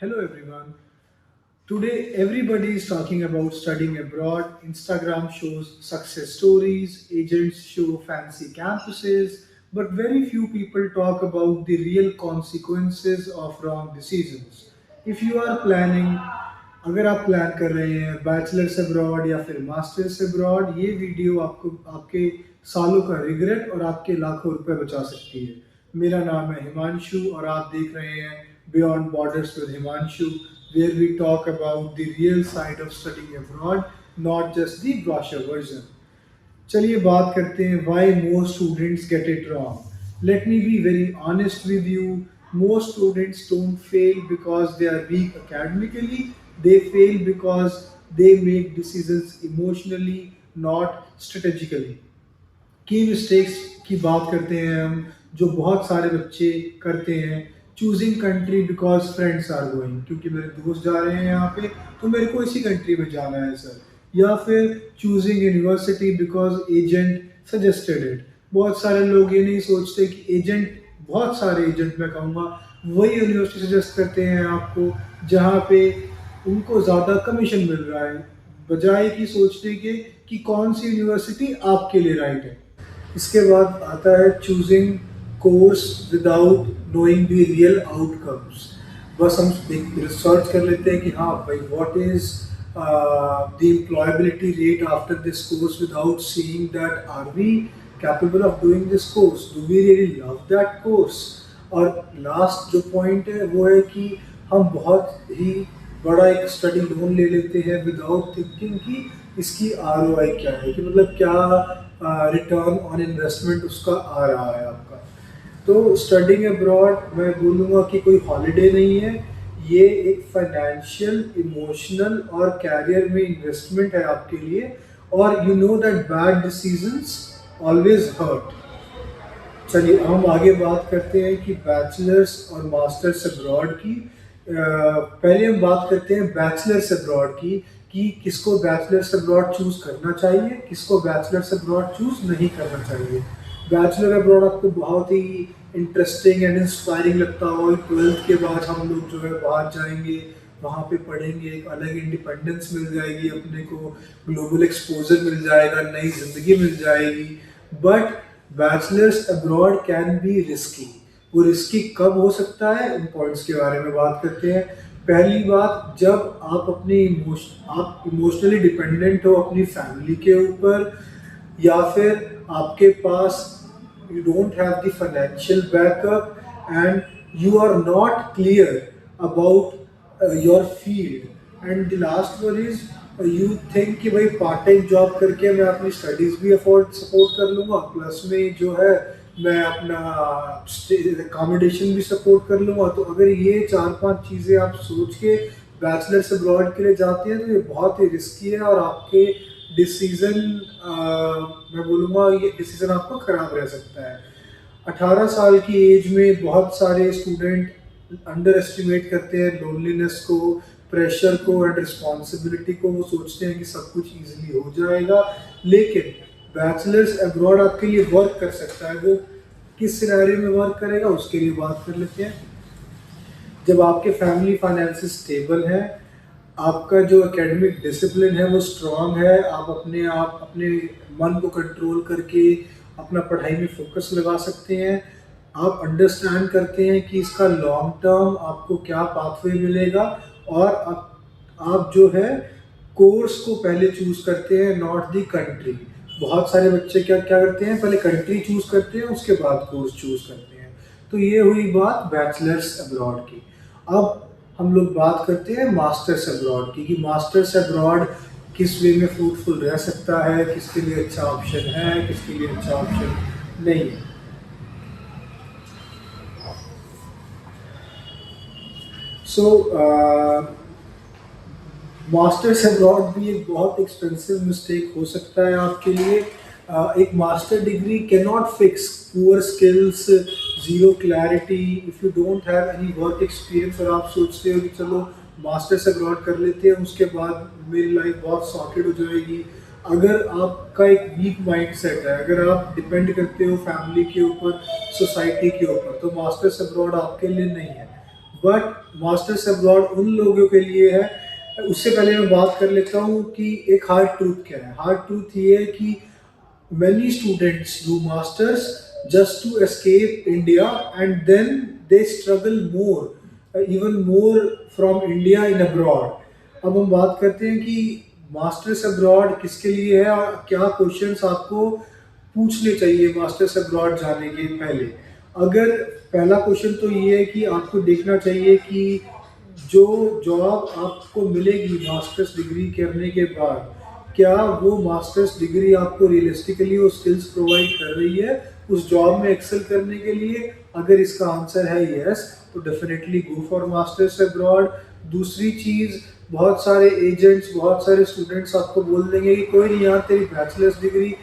Hello everyone. Today everybody is talking about studying abroad. Instagram shows success stories, agents show fancy campuses, but very few people talk about the real consequences of wrong decisions. If you are planning अगर आप plan कर रहे हैं bachelors abroad या फिर masters abroad, ये video आपको आपके सालों का रिग्रेट और आपके लाखों रुपए बचा सकती है। मेरा नाम है हिमांशु और आप देख रहे हैं beyond borders with Himanshu, where we talk about the real side of studying abroad, not just the brochure version. चलिए बात करते हैं why most students get it wrong. Let me be very honest with you. Most students don't fail because they are weak academically, they fail because they make decisions emotionally, not strategically। की mistakes की बात करते हैं हम, जो बहुत सारे बच्चे करते हैं। Choosing country because friends are going, क्योंकि मेरे दोस्त जा रहे हैं यहाँ पे तो मेरे को इसी कंट्री में जाना है सर। या फिर choosing university because agent suggested it. बहुत सारे लोग ये नहीं सोचते कि एजेंट, बहुत सारे एजेंट मैं कहूँगा, वही यूनिवर्सिटी सजेस्ट करते हैं आपको जहाँ पे उनको ज़्यादा कमीशन मिल रहा है, बजाय कि सोचने के कि कौन सी यूनिवर्सिटी आपके लिए राइट है। इसके बाद आता है choosing course without knowing the real outcomes. बस हम रिसर्च कर लेते हैं कि हाँ भाई what is the employability rate after this course without seeing that are we capable of doing this course, do we really love that course. और last जो पॉइंट है वो है कि हम बहुत ही बड़ा एक स्टडी लोन ले लेते हैं विदाउट थिंकिंग कि इसकी आरओआई क्या है, कि मतलब क्या रिटर्न ऑन इन्वेस्टमेंट उसका आ रहा है आपका। तो स्टडिंग अब्रॉड मैं बोलूँगा कि कोई हॉलीडे नहीं है, ये एक फाइनेंशियल, इमोशनल और कैरियर में इन्वेस्टमेंट है आपके लिए। और you know that bad decisions always hurt. चलिए हम आगे बात करते हैं कि बैचलर्स और मास्टर्स अब्रॉड की। पहले हम बात करते हैं बैचलर्स अब्रॉड की, कि किसको बैचलर्स अब्रॉड चूज़ करना चाहिए, किसको बैचलर्स अब्रॉड चूज़ नहीं करना चाहिए। बैचलर अब्रॉड आपको बहुत ही इंटरेस्टिंग एंड इंस्पायरिंग लगता होगा। 12th के बाद हम लोग जो है बाहर जाएंगे, वहाँ पे पढ़ेंगे, एक अलग इंडिपेंडेंस मिल जाएगी अपने को, ग्लोबल एक्सपोजर मिल जाएगा, नई ज़िंदगी मिल जाएगी। But bachelors abroad can be risky. वो रिस्की कब हो सकता है, इन पॉइंट्स के बारे में बात करते हैं। पहली बात, जब आप इमोशनली डिपेंडेंट हो अपनी फैमिली के ऊपर, या फिर आपके पास you don't have the financial backup and you are not clear about your field. And the last one is you think कि भाई पार्ट टाइम जॉब करके मैं अपनी स्टडीज़ भी सपोर्ट कर लूँगा, प्लस में जो है मैं अपना अकोमोडेशन भी सपोर्ट कर लूँगा। तो अगर ये 4-5 चीज़ें आप सोच के बैचलर्स अब्रॉड के लिए जाते हैं तो ये बहुत ही रिस्की है, और आपके डिसीज़न, मैं बोलूँगा ये डिसीज़न आपका ख़राब रह सकता है। 18 साल की एज में बहुत सारे स्टूडेंट अंडर एस्टिमेट करते हैं लोनलीनेस को, प्रेशर को एंड रिस्पॉन्सिबिलिटी को। वो सोचते हैं कि सब कुछ ईजिली हो जाएगा, लेकिन बैचलर्स अब्रॉड आपके लिए वर्क कर सकता है। वो किस सिनेरियो में वर्क करेगा उसके लिए बात कर लेते हैं। जब आपके फैमिली फाइनेंसेस स्टेबल है, आपका जो एकेडमिक डिसिप्लिन है वो स्ट्रांग है, आप अपने मन को कंट्रोल करके अपना पढ़ाई में फोकस लगा सकते हैं, आप अंडरस्टैंड करते हैं कि इसका लॉन्ग टर्म आपको क्या पाथवे मिलेगा, और आप जो है कोर्स को पहले चूज करते हैं, नॉट द कंट्री। बहुत सारे बच्चे क्या क्या करते हैं, पहले कंट्री चूज करते हैं उसके बाद कोर्स चूज करते हैं। तो ये हुई बात बैचलर्स अब्रॉड की। अब हम लोग बात करते हैं मास्टर्स अब्रॉड की, कि मास्टर्स अब्रॉड किस वे में फ्रूटफुल रह सकता है, किसके लिए अच्छा ऑप्शन है, किसके लिए अच्छा ऑप्शन नहीं है। सो मास्टर्स अब्रॉड भी एक बहुत एक्सपेंसिव मिस्टेक हो सकता है आपके लिए। एक master degree can not fix poor skills, zero clarity, if you don't have any work experience, और आप सोचते हो कि चलो मास्टर्स अब्रॉड कर लेते हैं उसके बाद मेरी लाइफ बहुत सॉर्टेड हो जाएगी। अगर आपका एक वीक माइंड सेट है, अगर आप डिपेंड करते हो फैमिली के ऊपर, सोसाइटी के ऊपर, तो मास्टर्स अब्रॉड आपके लिए नहीं है। बट मास्टर्स अब्रॉड उन लोगों के लिए है। उससे पहले मैं बात कर लेता हूँ कि एक हार्ड ट्रूथ क्या है। हार्ड ट्रूथ ये है कि many students do masters just to escape India, and then they struggle more, even more from India in abroad. अब हम बात करते हैं कि मास्टर्स अब्रॉड किसके लिए है और क्या क्वेश्चंस आपको पूछने चाहिए मास्टर्स अब्रॉड जाने के पहले। अगर पहला क्वेश्चन तो ये है कि आपको देखना चाहिए कि जो जॉब आपको मिलेगी मास्टर्स डिग्री करने के बाद, क्या वो मास्टर्स डिग्री आपको रियलिस्टिकली वो स्किल्स प्रोवाइड कर रही है उस जॉब में एक्सेल करने के लिए। अगर इसका आंसर है यस, तो definitely go for masters abroad. दूसरी चीज़, बहुत सारे एजेंट्स, बहुत सारे स्टूडेंट्स आपको बोल देंगे कि कोई नहीं यार, तेरी बैचलर्स डिग्री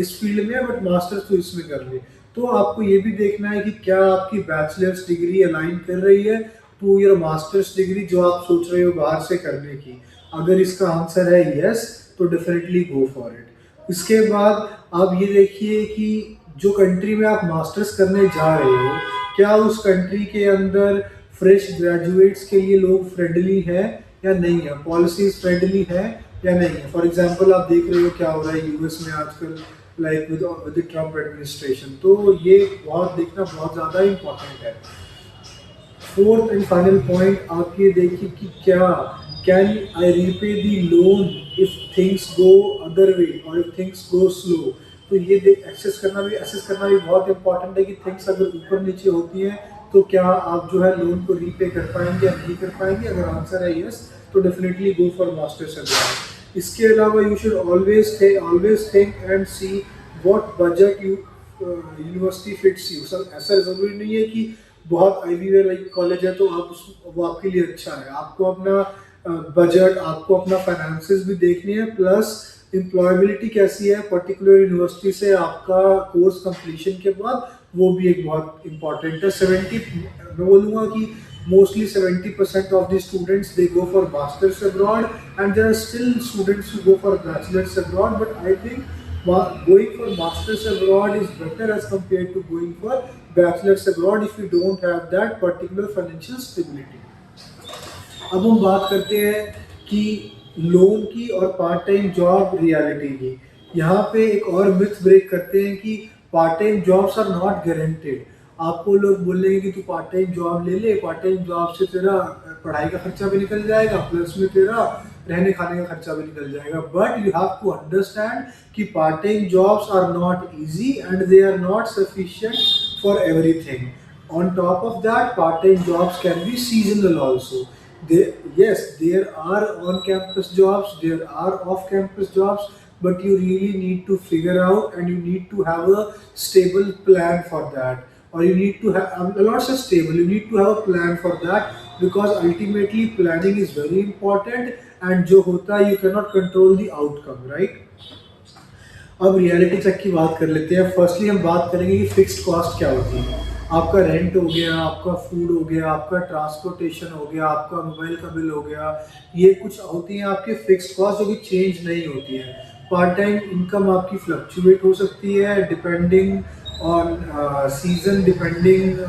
इस फील्ड में है बट मास्टर्स तो इसमें कर ले। तो आपको ये भी देखना है कि क्या आपकी बैचलर्स डिग्री अलाइन कर रही है टू योर मास्टर्स डिग्री जो आप सोच रहे हो बाहर से करने की। अगर इसका आंसर है यस, तो डेफिनेटली गो फॉर इट। इसके बाद आप ये देखिए कि जो कंट्री में आप मास्टर्स करने जा रहे हो, क्या उस कंट्री के अंदर फ्रेश ग्रेजुएट्स के लिए लोग फ्रेंडली हैं या नहीं है, पॉलिसीज फ्रेंडली है या नहीं है। फॉर एग्जांपल आप देख रहे हो क्या हो रहा है यूएस में आजकल, लाइक विद ट्रम्प एडमिनिस्ट्रेशन। तो ये बहुत देखना बहुत ज़्यादा इम्पोर्टेंट है। फोर्थ एंड फाइनल पॉइंट आप ये देखिए कि क्या can I repay the loan if things go other way और इफ थिंग्स गो स्लो। तो ये एक्सेस करना भी बहुत इंपॉर्टेंट है कि थिंग्स अगर ऊपर नीचे होती हैं तो क्या आप जो है लोन को रीपे कर पाएंगे या नहीं कर पाएंगे। अगर आंसर है यस, तो definitely go for masters abroad. इसके अलावा you should always think and see what budget U university fits you. Sir ऐसा ज़रूरी नहीं है कि बहुत आईवी लाइक कॉलेज है तो वो आपके लिए अच्छा है। आपको अपना बजट, आपको अपना फाइनेंसेस भी देखनी है, प्लस एम्प्लॉयबिलिटी कैसी है पर्टिकुलर यूनिवर्सिटी से आपका कोर्स कंप्लीशन के बाद, वो भी एक बहुत इंपॉर्टेंट है। 70 मैं बोलूँगा कि mostly 70% of the students they go for masters abroad and there are still students who go for bachelors abroad, but I think going for masters abroad is better as compared to going for bachelors abroad if you don't have that particular financial stability. अब हम बात करते हैं कि loan की और part time job reality की। यहाँ पे एक और मिथ ब्रेक करते हैं कि part time jobs are not guaranteed. आपको लोग बोलेंगे कि तू पार्ट टाइम जॉब ले ले, पार्ट टाइम जॉब से तेरा पढ़ाई का खर्चा भी निकल जाएगा, प्लस में तेरा रहने खाने का खर्चा भी निकल जाएगा। But you have to understand कि part time jobs are not easy and they are not sufficient for everything. On top of that, part time jobs can be seasonal also. Yes, there are on-campus jobs, there are off-campus jobs, but you really need to figure out and you need to have a stable plan for that. Or you need to have, not so stable, you need to have a plan for that, because ultimately planning is very important and जो होता है you cannot control the outcome, right? अब reality check की बात कर लेते हैं। Firstly हम बात करेंगे कि फिक्स्ड कॉस्ट क्या होती है। आपका रेंट हो गया, आपका फूड हो गया, आपका ट्रांसपोर्टेशन हो गया, आपका मोबाइल का बिल हो गया, ये कुछ होती हैं आपके फिक्स्ड कॉस्ट जो कि चेंज नहीं होती है। पार्ट टाइम इनकम आपकी फ्लक्चुएट हो सकती है depending on season, depending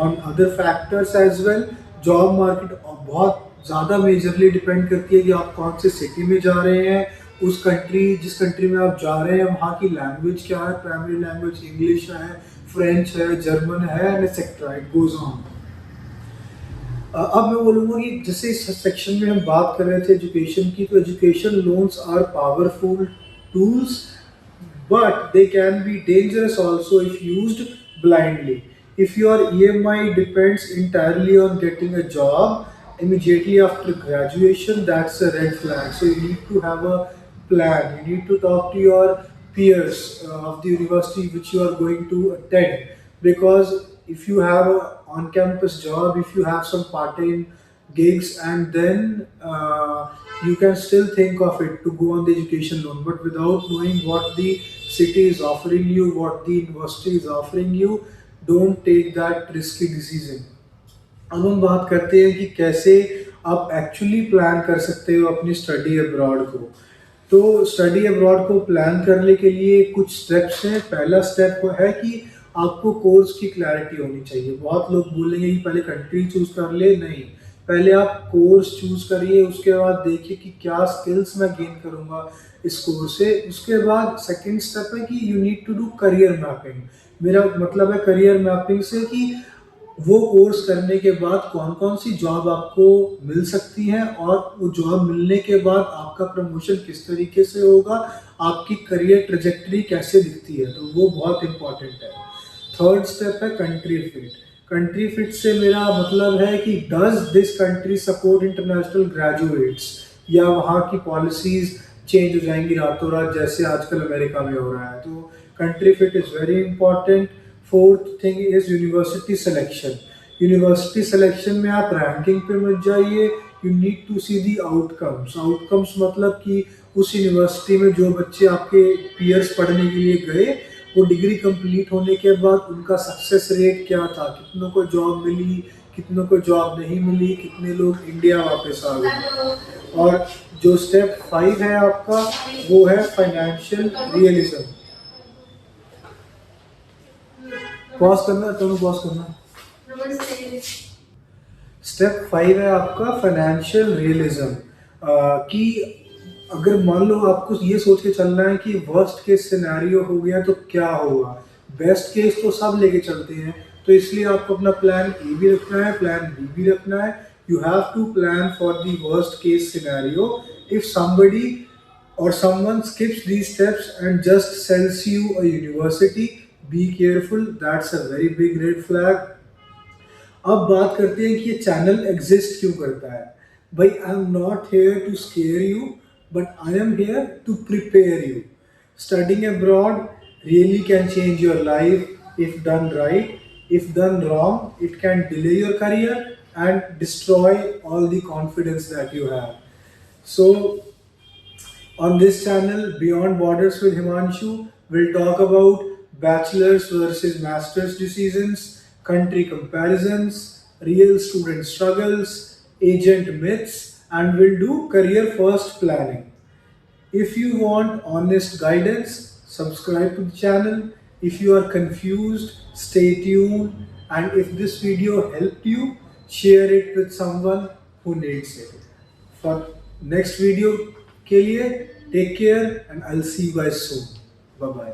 on other factors as well. Job market बहुत ज़्यादा मेजरली डिपेंड करती है कि आप कौन से सिटी में जा रहे हैं, उस कंट्री जिस कंट्री में आप जा रहे हैं वहाँ की लैंग्वेज क्या है, प्राइमरी लैंग्वेज इंग्लिश है, फ्रेंच है, जर्मन है, and etcetera, it goes on. अब मैं बोलूँगा कि जैसे इस सेक्शन में हम बात कर रहे थे एजुकेशन की, तो education loans are powerful tools but they can be dangerous also if used blindly. If your EMI depends entirely on getting a job immediately after graduation, that's a red flag. So you need to have a plan. You need to talk to your peers of the university which you are going to attend, because if you have a on-campus job, if you have some part-time gigs, and then you can still think of it to go on the education loan, but without knowing what the city is offering you, what the university is offering you, don't take that risky decision. अब हम बात करते हैं कि कैसे आप actually plan कर सकते हो अपनी स्टडी अब्रॉड को। तो स्टडी अब्रॉड को प्लान करने के लिए कुछ स्टेप्स हैं। पहला स्टेप है कि आपको कोर्स की क्लैरिटी होनी चाहिए। बहुत लोग बोलेंगे कि पहले कंट्री चूज कर ले, नहीं, पहले आप कोर्स चूज करिए, उसके बाद देखिए कि क्या स्किल्स मैं गेन करूंगा इस कोर्स से। उसके बाद सेकंड स्टेप है कि you need to do career mapping. मेरा मतलब है करियर मैपिंग से कि वो कोर्स करने के बाद कौन कौन सी जॉब आपको मिल सकती है और वो जॉब मिलने के बाद आपका प्रमोशन किस तरीके से होगा, आपकी करियर ट्रेजेक्टरी कैसे दिखती है, तो वो बहुत इंपॉर्टेंट है। थर्ड स्टेप है कंट्री फिट। कंट्री फिट से मेरा मतलब है कि does this country support international graduates, या वहाँ की पॉलिसीज चेंज हो जाएंगी रातों रात जैसे आजकल अमेरिका में हो रहा है, तो country fit is very important. Fourth thing is university selection. University selection में आप रैंकिंग पे मत जाइए, you need to see the outcomes. Outcomes मतलब कि उस यूनिवर्सिटी में जो बच्चे आपके पीयर्स पढ़ने के लिए गए, वो डिग्री कंप्लीट होने के बाद उनका सक्सेस रेट क्या था, कितनों को जॉब मिली, कितनों को जॉब नहीं मिली, कितने लोग इंडिया वापस आ गए। और जो स्टेप 5 है आपका, वो है फाइनेंशियल रियलिज्म। पॉज करना, दोनों पॉज करना। स्टेप 5 है आपका फाइनेंशियल रियलिज्म, कि अगर मान लो आपको ये सोच के चलना है कि वर्स्ट केस सिनेरियो हो गया तो क्या होगा। बेस्ट केस तो सब लेके चलते हैं, तो इसलिए आपको अपना प्लान ए भी रखना है, प्लान बी भी रखना है। You have to plan for the worst case scenario. If somebody or someone skips these steps and just sells you a university, be careful, that's a very big red flag. अब बात करते हैं कि ये channel exist क्यों करता है। भाई, I am not here to scare you, but I am here to prepare you. Studying abroad really can change your life if done right. If done wrong, it can delay your career and destroy all the confidence that you have. So, on this channel, Beyond Borders with Himanshu, we'll talk about bachelor's versus master's decisions, country comparisons, real student struggles, agent myths, and we'll do career first planning. If you want honest guidance, subscribe to the channel. If you are confused, stay tuned. And if this video helped you, share it with someone who needs it. For next video के लिए take care and I'll see you guys soon. Bye bye.